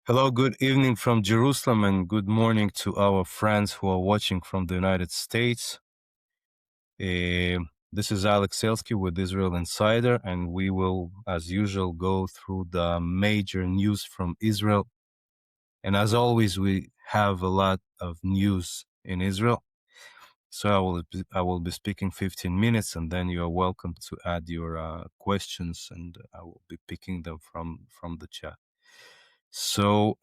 Hello, good evening from Jerusalem, and good morning to our friends who are watching from the United States. This is Alex Selsky with Israel Insider, and we will, as usual, go through the major news from Israel. And as always, we have a lot of news in Israel. So I will be speaking 15 minutes, and then you are welcome to add your questions, and I will be picking them from the chat. So,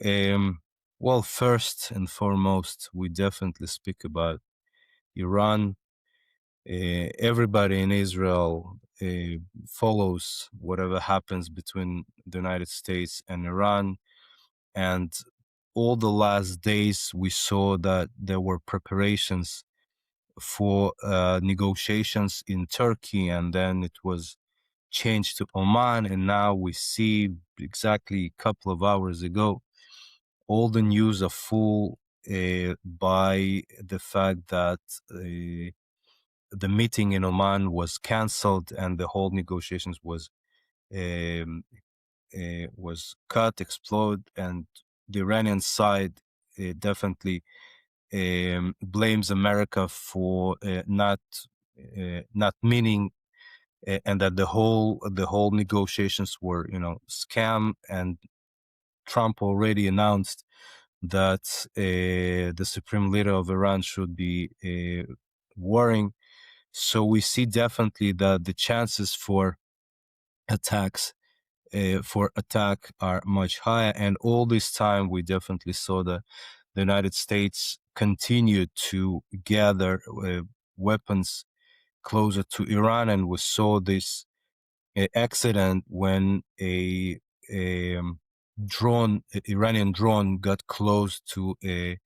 well, first and foremost, we definitely speak about Iran. Everybody in Israel follows whatever happens between the United States and Iran. And all the last days, we saw that there were preparations for negotiations in Turkey, and then it was changed to Oman. And now we see exactly a couple of hours ago all the news are full by the fact that the meeting in Oman was cancelled and the whole negotiations um, was cut, explode, and the Iranian side definitely blames America for not meaning, and that the whole negotiations were scam. And Trump already announced that the supreme leader of Iran should be warring. So we see definitely that the chances for attacks for attack are much higher. And all this time, we definitely saw the United States continue to gather weapons closer to Iran, and we saw this accident when a Iranian drone got close to to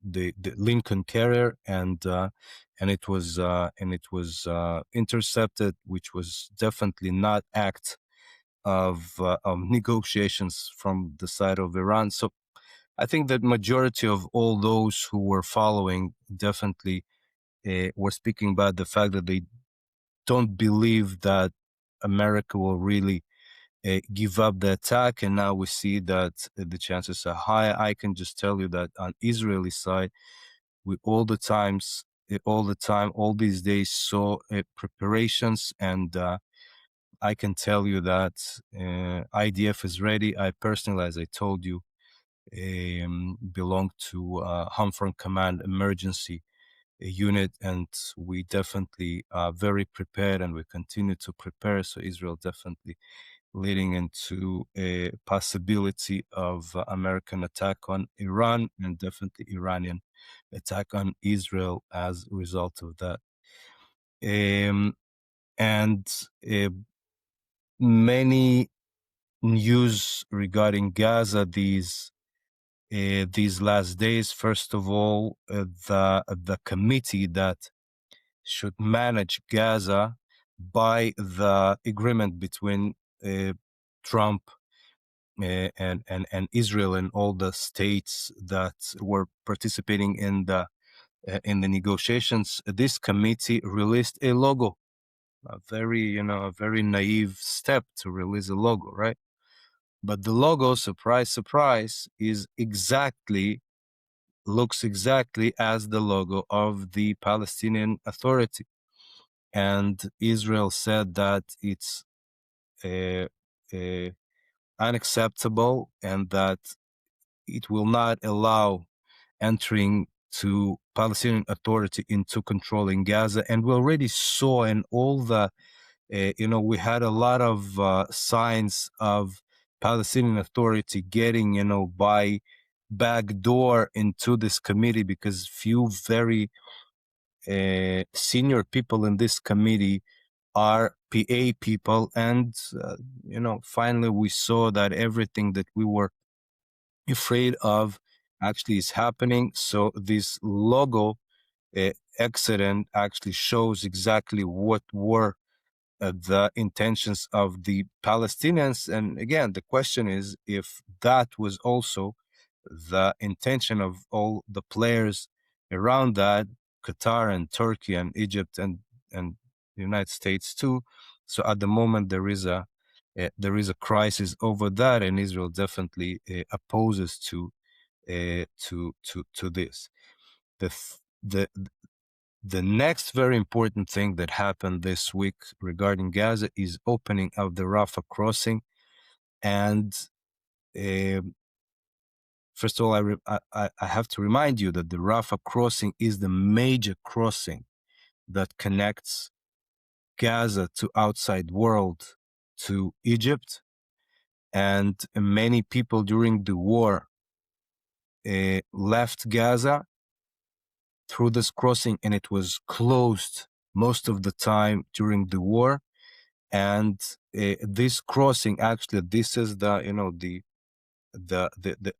the Lincoln carrier, and it was intercepted, which was definitely not act of negotiations from the side of Iran. So I think that majority of all those who were following definitely were speaking about the fact that they don't believe that America will really give up the attack, and now we see that the chances are high. I can just tell you that on Israeli side, we all these days saw preparations, and I can tell you that IDF is ready. I personally, as I told you, belong to Home Front Command Emergency unit, and we definitely are very prepared, and we continue to prepare. So Israel definitely leading into a possibility of American attack on Iran, and definitely Iranian attack on Israel as a result of that. And many news regarding Gaza these last days. First of all, the committee that should manage Gaza by the agreement between Trump and Israel and all the states that were participating in the negotiations. This committee released a logo, a very naive step to release a logo, right? But the logo, surprise, surprise, looks exactly as the logo of the Palestinian Authority. And Israel said that it's uh, uh, unacceptable, and that it will not allow entering to Palestinian Authority into controlling Gaza. And we already saw in all the, we had a lot of signs of Palestinian Authority getting, by back door into this committee, because few very senior people in this committee are PA people. And, finally we saw that everything that we were afraid of actually is happening. So this logo accident actually shows exactly what were the intentions of the Palestinians. And again, the question is if that was also the intention of all the players around that, Qatar and Turkey and Egypt and the United States too. So at the moment there is a there is a crisis over that, and Israel definitely opposes to this. The the the next very important thing that happened this week regarding Gaza is opening of the Rafah crossing, and first of all, I have to remind you that the Rafah crossing is the major crossing that connects Gaza to outside world to Egypt, and many people during the war left Gaza through this crossing, and it was closed most of the time during the war. And this crossing, actually, this is the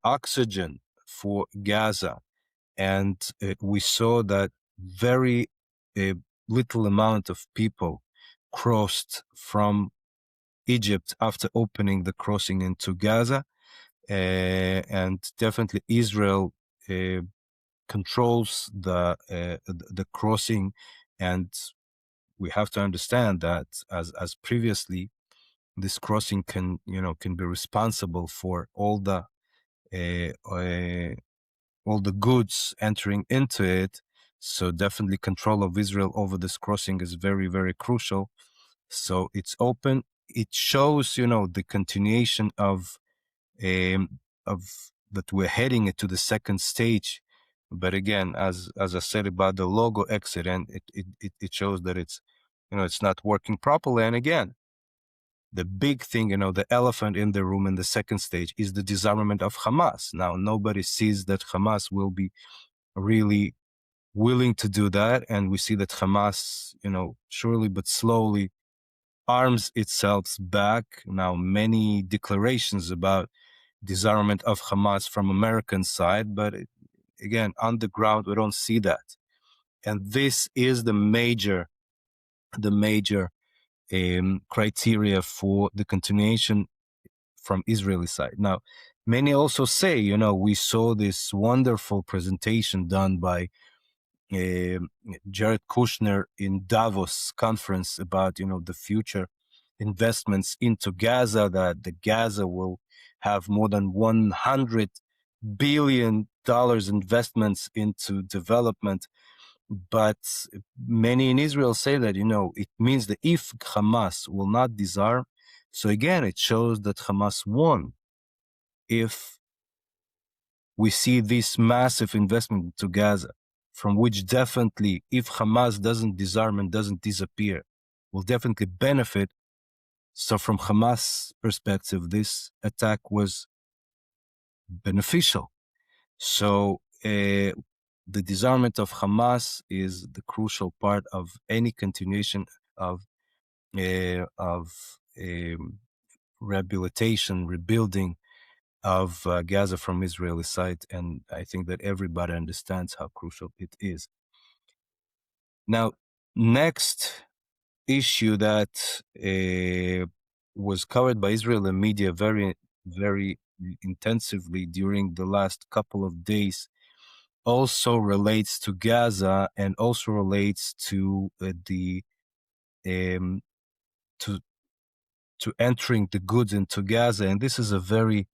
oxygen for Gaza, and we saw that very little amount of people crossed from Egypt after opening the crossing into Gaza, and definitely Israel controls the crossing, and we have to understand that as previously, this crossing can be responsible for all the goods entering into it. So definitely control of Israel over this crossing is very, very crucial. So it's open. It shows, the continuation of that we're heading into the second stage. But again, as I said about the logo accident, it shows that it's not working properly. And again, the big thing, the elephant in the room in the second stage is the disarmament of Hamas. Now, nobody sees that Hamas will be really willing to do that. And we see that Hamas, surely but slowly arms itself back. Now, many declarations about disarmament of Hamas from American side, but again, on the ground, we don't see that. And this is the major criteria for the continuation from Israeli side. Now, many also say, we saw this wonderful presentation done by Jared Kushner in Davos conference about, the future investments into Gaza, that the Gaza will have more than $100 billion investments into development. But many in Israel say that, it means that if Hamas will not disarm, so again, it shows that Hamas won. If we see this massive investment into Gaza, from which definitely, if Hamas doesn't disarm and doesn't disappear, will definitely benefit. So from Hamas perspective, this attack was beneficial. So the disarmament of Hamas is the crucial part of any continuation of rehabilitation, rebuilding of Gaza from Israeli side, and I think that everybody understands how crucial it is. Now, next issue that was covered by Israeli media very, very intensively during the last couple of days also relates to Gaza and also relates to the to entering the goods into Gaza, and this is a very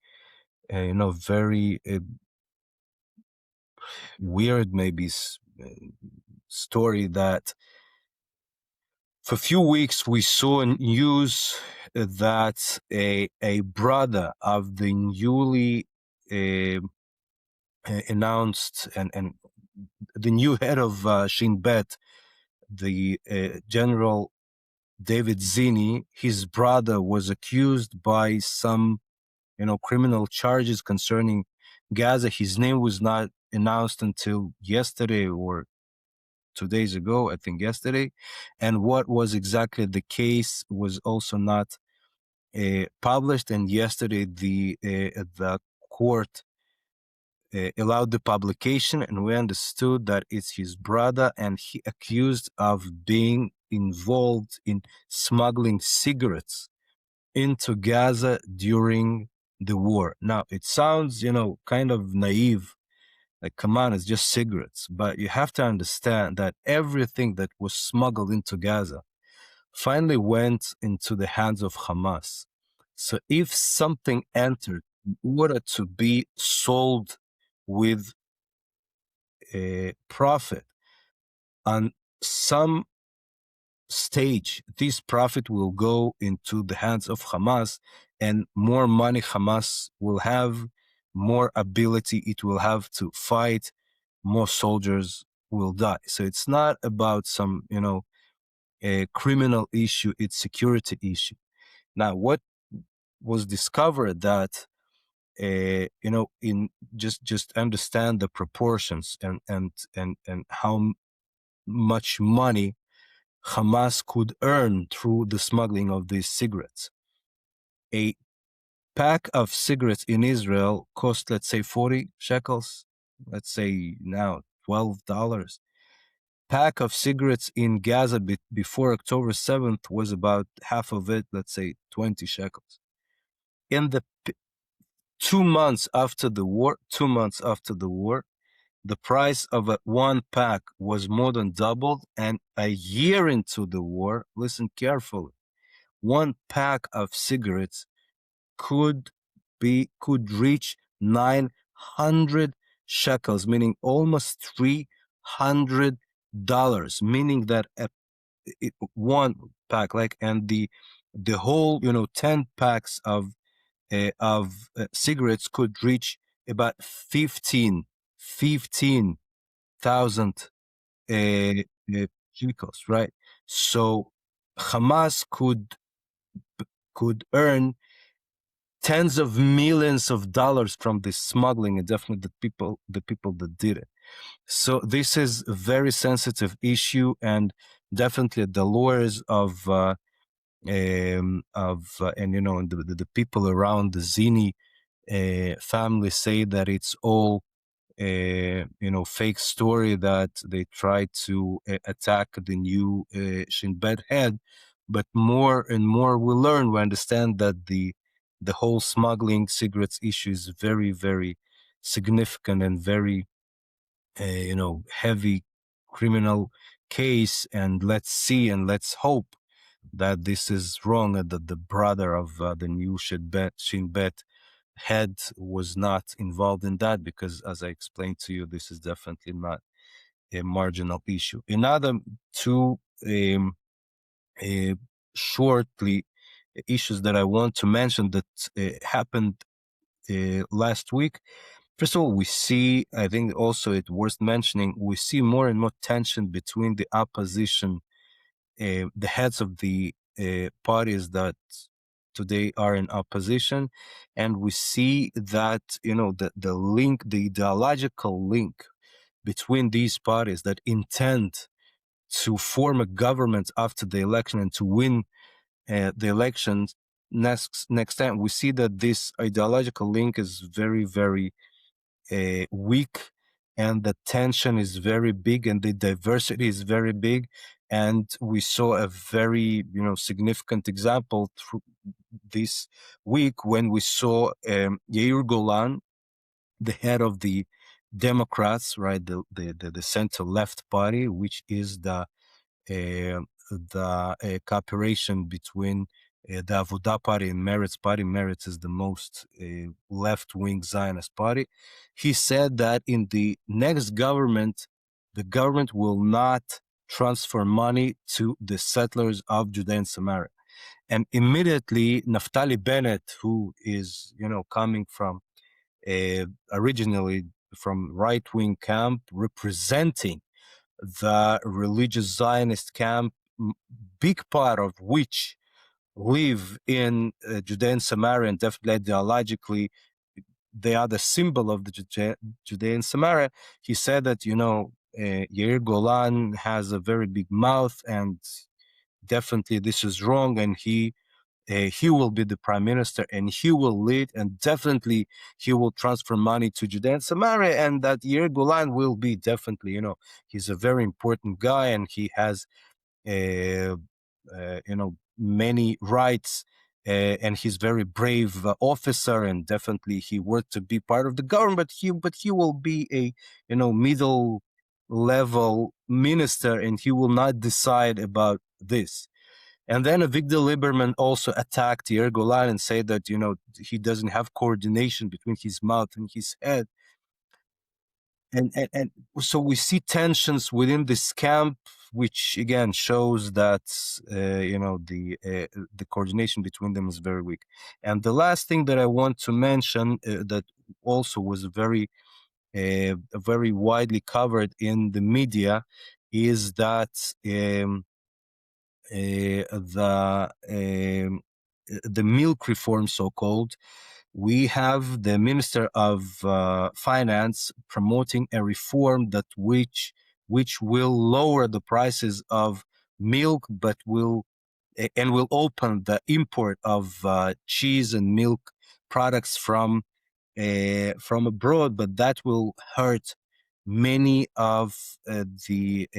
very weird maybe story that for a few weeks we saw in news that a brother of the newly announced and the new head of Shin Bet, the General David Zini, his brother was accused by some criminal charges concerning Gaza. His name was not announced until yesterday or 2 days ago, I think yesterday. And what was exactly the case was also not published. And yesterday, the court allowed the publication, and we understood that it's his brother, and he accused of being involved in smuggling cigarettes into Gaza during the war. Now, it sounds, kind of naive. Like, come on, it's just cigarettes. But you have to understand that everything that was smuggled into Gaza finally went into the hands of Hamas. So if something entered in order to be sold with a profit, on some stage, this profit will go into the hands of Hamas, and more money Hamas will have, more ability it will have to fight, more soldiers will die. So it's not about some, a criminal issue, it's security issue. Now, what was discovered that, in just understand the proportions and how much money Hamas could earn through the smuggling of these cigarettes. A pack of cigarettes in Israel cost, let's say, 40 shekels. Let's say now $12. Pack of cigarettes in Gaza before October 7th was about half of it, let's say 20 shekels. In the 2 months after the war, the price of one pack was more than doubled, and a year into the war, listen carefully, one pack of cigarettes could reach 900 shekels, meaning almost $300, meaning that one pack, and the whole 10 packs of cigarettes could reach about 15,000 shekels, right? So Hamas could earn tens of millions of dollars from this smuggling, and definitely the people that did it. So this is a very sensitive issue, and definitely the lawyers and the people around the Zini family say that it's all fake story, that they try to attack the new Shin Bet head. But more and more we learn, we understand that the whole smuggling cigarettes issue is very, very significant and very heavy criminal case. And let's see and let's hope that this is wrong, and that the brother of the new Shin Bet head was not involved in that, because as I explained to you, this is definitely not a marginal issue. Another two shortly issues that I want to mention that happened last week. First of all, we see, I think also it's worth mentioning, we see more and more tension between the opposition, the heads of the parties that today are in opposition, and we see that the link, the ideological link between these parties that intend to form a government after the election and to win the elections next time. We see that this ideological link is very, very weak, and the tension is very big, and the diversity is very big. And we saw a very significant example through this week when we saw Yair Golan, the head of the Democrats, right, the center left party, which is the cooperation between the Avodah Party and Meretz Party. Meretz is the most left-wing Zionist party. He said that in the next government, the government will not transfer money to the settlers of Judea and Samaria. And immediately, Naftali Bennett, who is coming from originally from right-wing camp, representing the religious Zionist camp, big part of which live in Judea and Samaria, and definitely ideologically, they are the symbol of the Judea and Samaria. He said that, Yair Golan has a very big mouth, and definitely this is wrong, and he will be the prime minister, and he will lead, and definitely he will transfer money to Judea and Samaria, and that Yair Golan will be definitely, he's a very important guy, and he has, many rights, and he's very brave officer, and definitely he worked to be part of the government, but he will be a, middle level minister, and he will not decide about this. And then Avigdor Lieberman also attacked Yair Golan and said that, he doesn't have coordination between his mouth and his head. And so we see tensions within this camp, which again shows that, the coordination between them is very weak. And the last thing that I want to mention, that also was very widely covered in the media, is that the milk reform, so-called. We have the Minister of Finance promoting a reform which will lower the prices of milk, but will open the import of cheese and milk products from abroad, but that will hurt many of the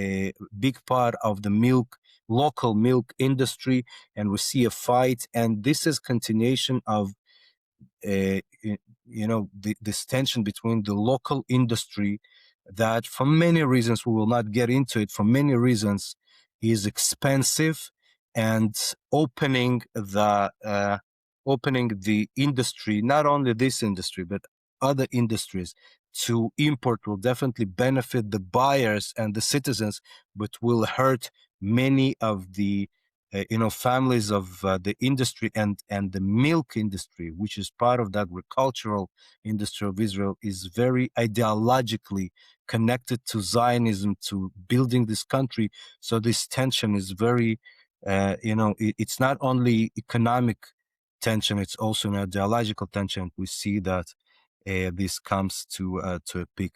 big part of the local milk industry, and we see a fight, and this is continuation of this tension between the local industry that, for many reasons, we will not get into it, for many reasons, is expensive, and opening the industry, not only this industry but other industries, to import will definitely benefit the buyers and the citizens, but will hurt many of the families of the industry, and the milk industry, which is part of that agricultural industry of Israel, is very ideologically connected to Zionism, to building this country. So this tension is very, it's not only economic tension; it's also an ideological tension. We see that this comes to a peak.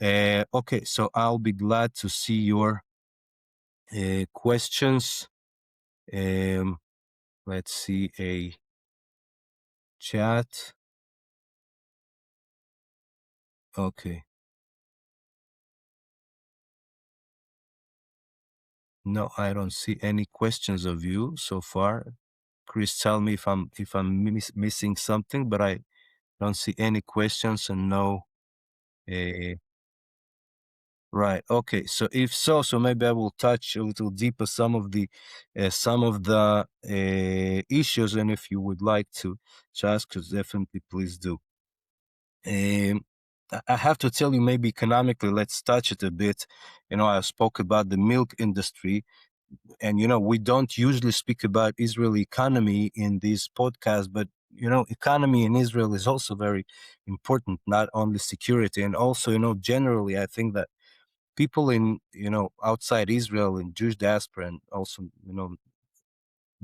Okay, so I'll be glad to see your questions. Let's see a chat. Okay. No, I don't see any questions of you so far. Chris, tell me if I'm missing something, but I don't see any questions and no. Uh, right. Okay. So if so maybe I will touch a little deeper some of the issues, and if you would like to ask, definitely please do. I have to tell you, maybe economically, let's touch it a bit. I spoke about the milk industry, and we don't usually speak about Israeli economy in these podcasts, but economy in Israel is also very important, not only security, and also generally, I think that people in outside Israel, in Jewish diaspora, and also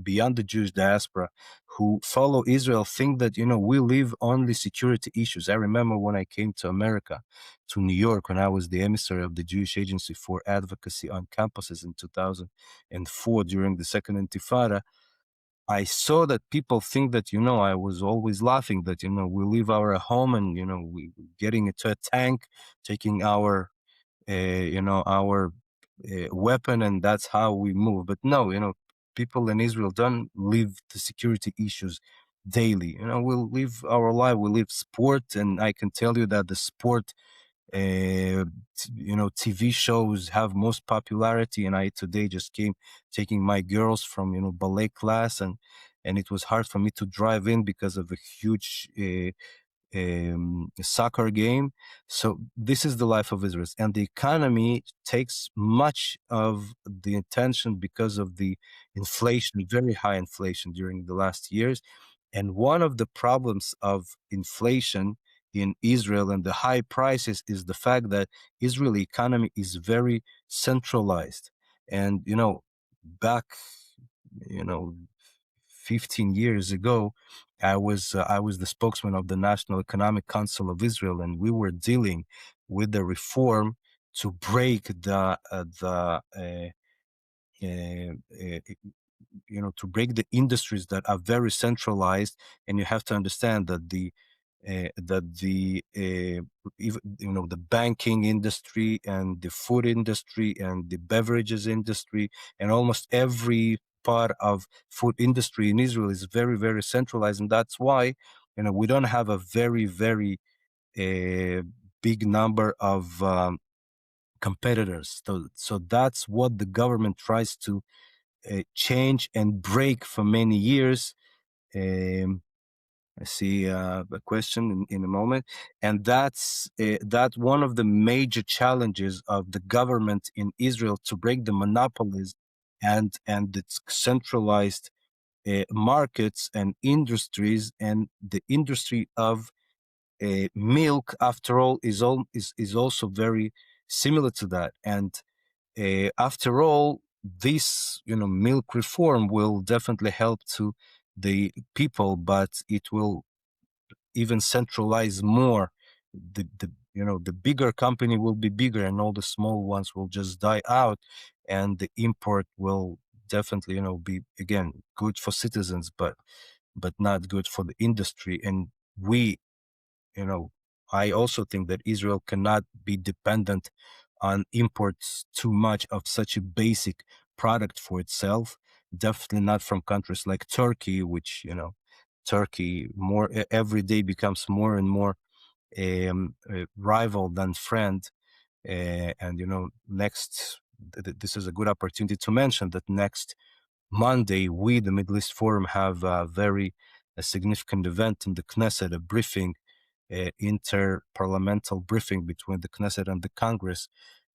beyond the Jewish diaspora, who follow Israel, think that we live only security issues. I remember when I came to America, to New York, when I was the emissary of the Jewish Agency for Advocacy on campuses in 2004 during the Second Intifada. I saw that people think that I was always laughing that we leave our home and we getting into a tank, taking our weapon, and that's how we move. But no, people in Israel don't live the security issues daily. We live our life, we live sport, and I can tell you that the sport, TV shows have most popularity. And I today just came taking my girls from ballet class, and it was hard for me to drive in because of a huge soccer game. So this is the life of Israel, and the economy takes much of the attention because of the inflation, very high inflation during the last years. And one of the problems of inflation in Israel and the high prices is the fact that Israeli economy is very centralized. And back you know 15 years ago, I was the spokesman of the National Economic Council of Israel, and we were dealing with the reform to break the industries that are very centralized. And you have to understand that the banking industry and the food industry and the beverages industry and almost every part of food industry in Israel is very, very centralized. And that's why we don't have a very, very big number of competitors. So that's what the government tries to change and break for many years. Um, I see a question in a moment, and that's one of the major challenges of the government in Israel to break the monopolies and its centralized markets and industries, and the industry of milk, after all, is also very similar to that. And after all, this milk reform will definitely help to the people, but it will even centralize more. The bigger company will be bigger, and all the small ones will just die out, and the import will definitely be again good for citizens, but not good for the industry. And we you know, I also think that Israel cannot be dependent on imports too much of such a basic product for itself. Definitely not from countries like Turkey, which, Turkey every day becomes more and more rival than friend. And, this is a good opportunity to mention that next Monday, we, the Middle East Forum, have a significant event in the Knesset, a briefing, inter-parliamental briefing between the Knesset and the Congress,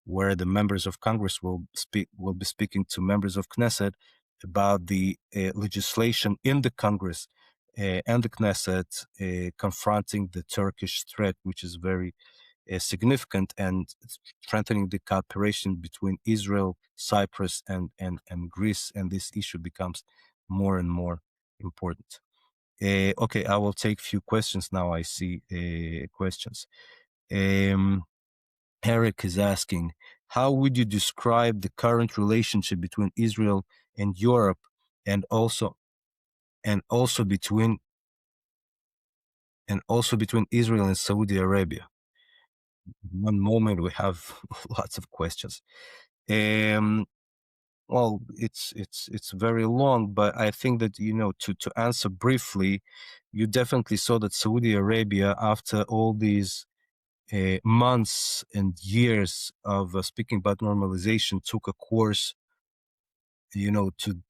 where the members of Congress will be speaking to members of Knesset about the legislation in the Congress and the Knesset confronting the Turkish threat, which is very significant, and strengthening the cooperation between Israel, Cyprus, and Greece. And this issue becomes more and more important. Okay, I will take a few questions now. I see questions. Eric is asking, how would you describe the current relationship between Israel and Europe, and also between Israel and Saudi Arabia? One moment, we have lots of questions. Well, it's very long, but I think that to answer briefly, you definitely saw that Saudi Arabia, after all these months and years of speaking about normalization, took a course, to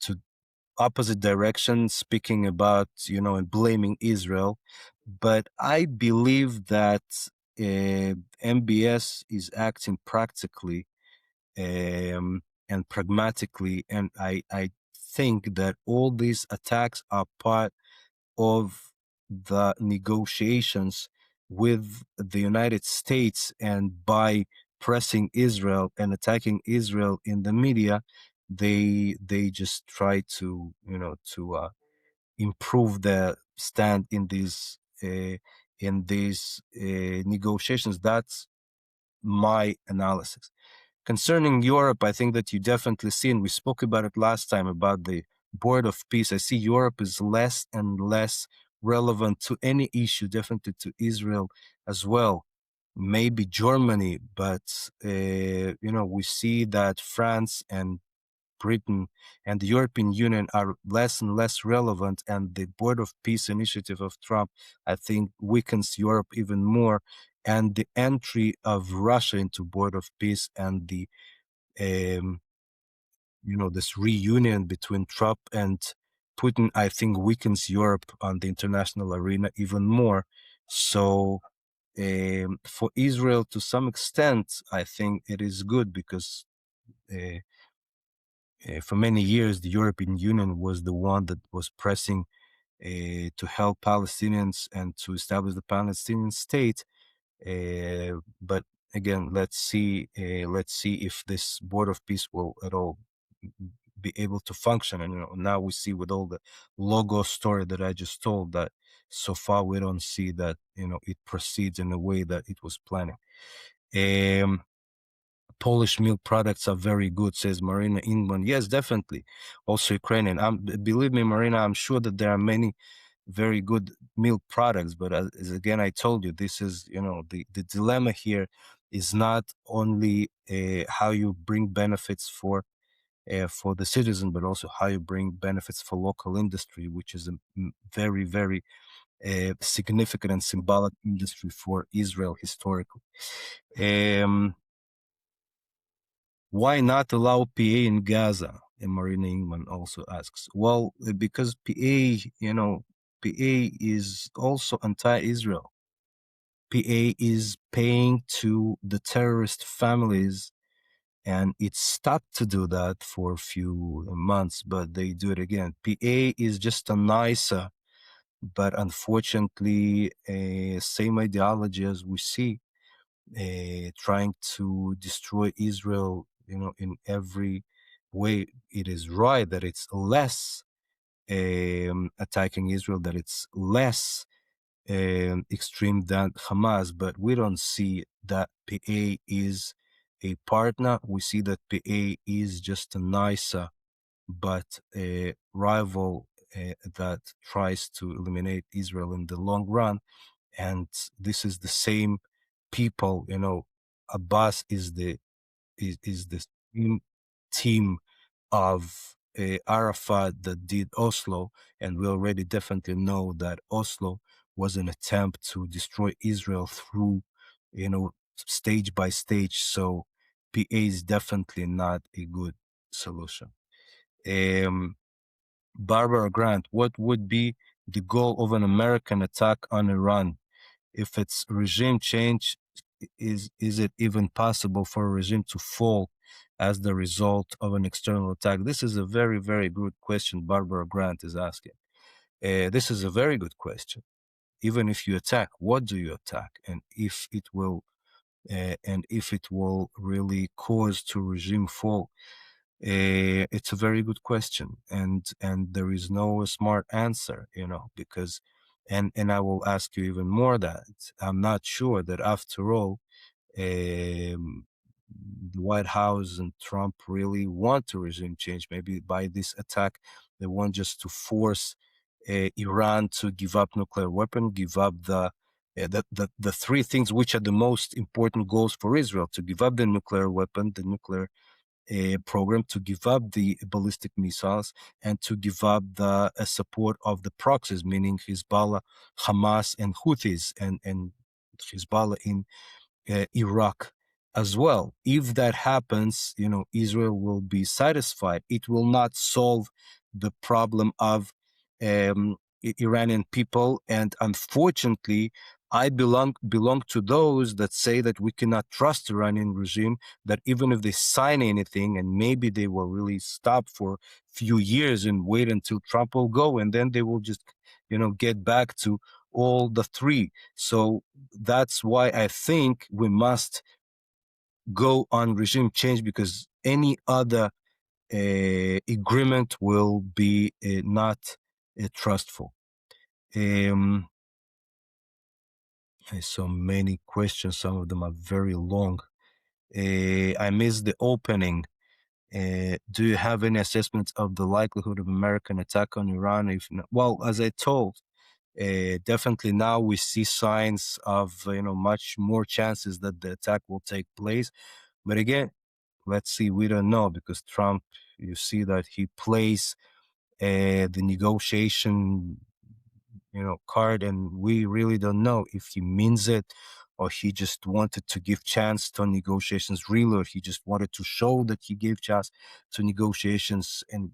opposite direction, speaking about and blaming Israel. But I believe that MBS is acting practically and pragmatically, and I think that all these attacks are part of the negotiations with the United States, and by pressing Israel and attacking Israel in the media, they just try to improve their stand in these negotiations. That's my analysis. Concerning Europe, I think that you definitely see, and we spoke about it last time, about the Board of Peace. I see Europe is less and less relevant to any issue, definitely to Israel as well. Maybe Germany, but we see that France and Britain and the European Union are less and less relevant, and the Board of Peace initiative of Trump, I think, weakens Europe even more. And the entry of Russia into Board of Peace, and the this reunion between Trump and Putin, I think, weakens Europe on the international arena even more. So for Israel, to some extent, I think it is good, because for many years, the European Union was the one that was pressing to help Palestinians and to establish the Palestinian state. But again, let's see if this Board of Peace will at all be able to function. And now we see, with all the logo story that I just told, that so far we don't see that it proceeds in a way that it was planning. Polish milk products are very good, says Marina England. Yes, definitely. Also Ukrainian. Believe me, Marina, I'm sure that there are many very good milk products, but as again I told you, this is the dilemma here is not only how you bring benefits for the citizen, but also how you bring benefits for local industry, which is a very, very significant and symbolic industry for Israel historically. Why not allow PA in Gaza? And Marina Ingman also asks, well, because PA is also anti-Israel. PA is paying to the terrorist families, and it stopped to do that for a few months, but they do it again. PA is just a nicer, but unfortunately, same ideology as we see, trying to destroy Israel, in every way. It is right that it's less attacking Israel, that it's less extreme than Hamas, but we don't see that PA is a partner. We see that PA is just a nicer but a rival that tries to eliminate Israel in the long run. And this is the same people, Abbas is the same team of Arafat that did Oslo, and we already definitely know that Oslo was an attempt to destroy Israel through, stage by stage. So PA is definitely not a good solution. Barbara Grant, what would be the goal of an American attack on Iran? If it's regime change, is it even possible for a regime to fall as the result of an external attack? This is a very, very good question Barbara Grant is asking. This is a very good question. Even if you attack, what do you attack? And if it will really cause to regime fall? It's a very good question, and there is no smart answer, because, and I will ask you even more that I'm not sure that after all, um, the White House and Trump really want to regime change. Maybe by this attack, they want just to force Iran to give up nuclear weapon, give up the three things which are the most important goals for Israel: to give up the nuclear weapon, the nuclear program, to give up the ballistic missiles, and to give up the support of the proxies, meaning Hezbollah, Hamas, and Houthis, and Hezbollah in Iraq as well. If that happens, Israel will be satisfied. It will not solve the problem of Iranian people, and unfortunately, I belong to those that say that we cannot trust the Iranian regime. That even if they sign anything, and maybe they will really stop for a few years and wait until Trump will go, and then they will just, get back to all the three. So that's why I think we must go on regime change, because any other agreement will be not trustful. So many questions, some of them are very long. I missed the opening. Do you have any assessments of the likelihood of American attack on Iran? If not, well, as I told, definitely now we see signs of much more chances that the attack will take place. But again, let's see, we don't know, because Trump, you see that he plays the negotiation card, and we really don't know if he means it, or he just wanted to give chance to negotiations really, or he just wanted to show that he gave chance to negotiations. And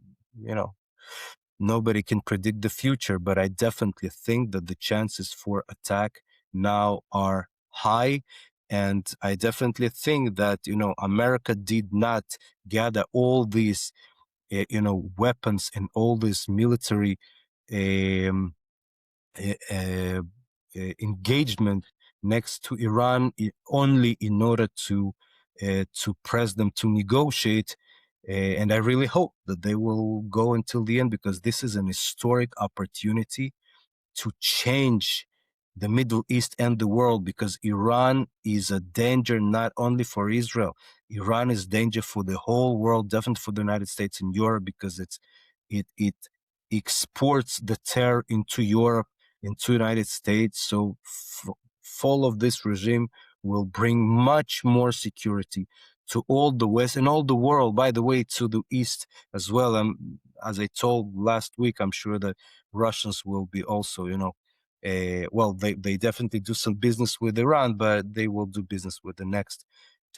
nobody can predict the future, but I definitely think that the chances for attack now are high. And I definitely think that, America did not gather all these, weapons and all this military um, uh, engagement next to Iran only in order to press them to negotiate. And I really hope that they will go until the end, because this is an historic opportunity to change the Middle East and the world, because Iran is a danger not only for Israel. Iran is danger for the whole world, definitely for the United States and Europe, because it exports the terror into Europe, into the United States. So fall of this regime will bring much more security to all the West and all the world, by the way, to the East as well. As I told last week, I'm sure that Russians will be also, well, they definitely do some business with Iran, but they will do business with the next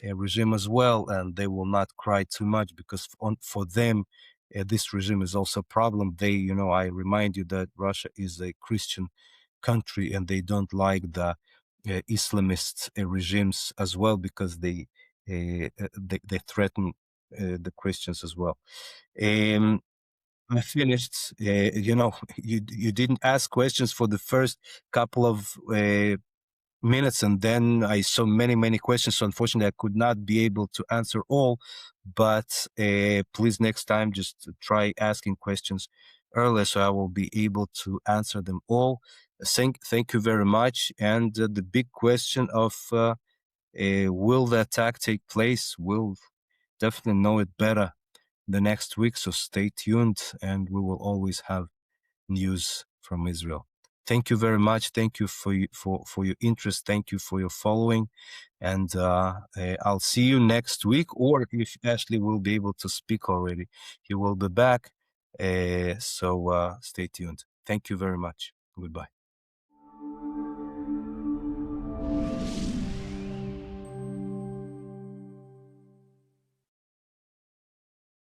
regime as well, and they will not cry too much, because for them, this regime is also a problem. I remind you that Russia is a Christian country, and they don't like the Islamist regimes as well, because they threaten the Christians as well. I finished. You didn't ask questions for the first couple of minutes, and then I saw many questions. So unfortunately, I could not be able to answer all. But please, next time, just try asking questions earlier, so I will be able to answer them all. Thank you very much. And the big question of will the attack take place? We'll definitely know it better the next week. So stay tuned, and we will always have news from Israel. Thank you very much. Thank you for your interest. Thank you for your following, and I'll see you next week. Or if Ashley will be able to speak already, he will be back. So stay tuned. Thank you very much. Goodbye.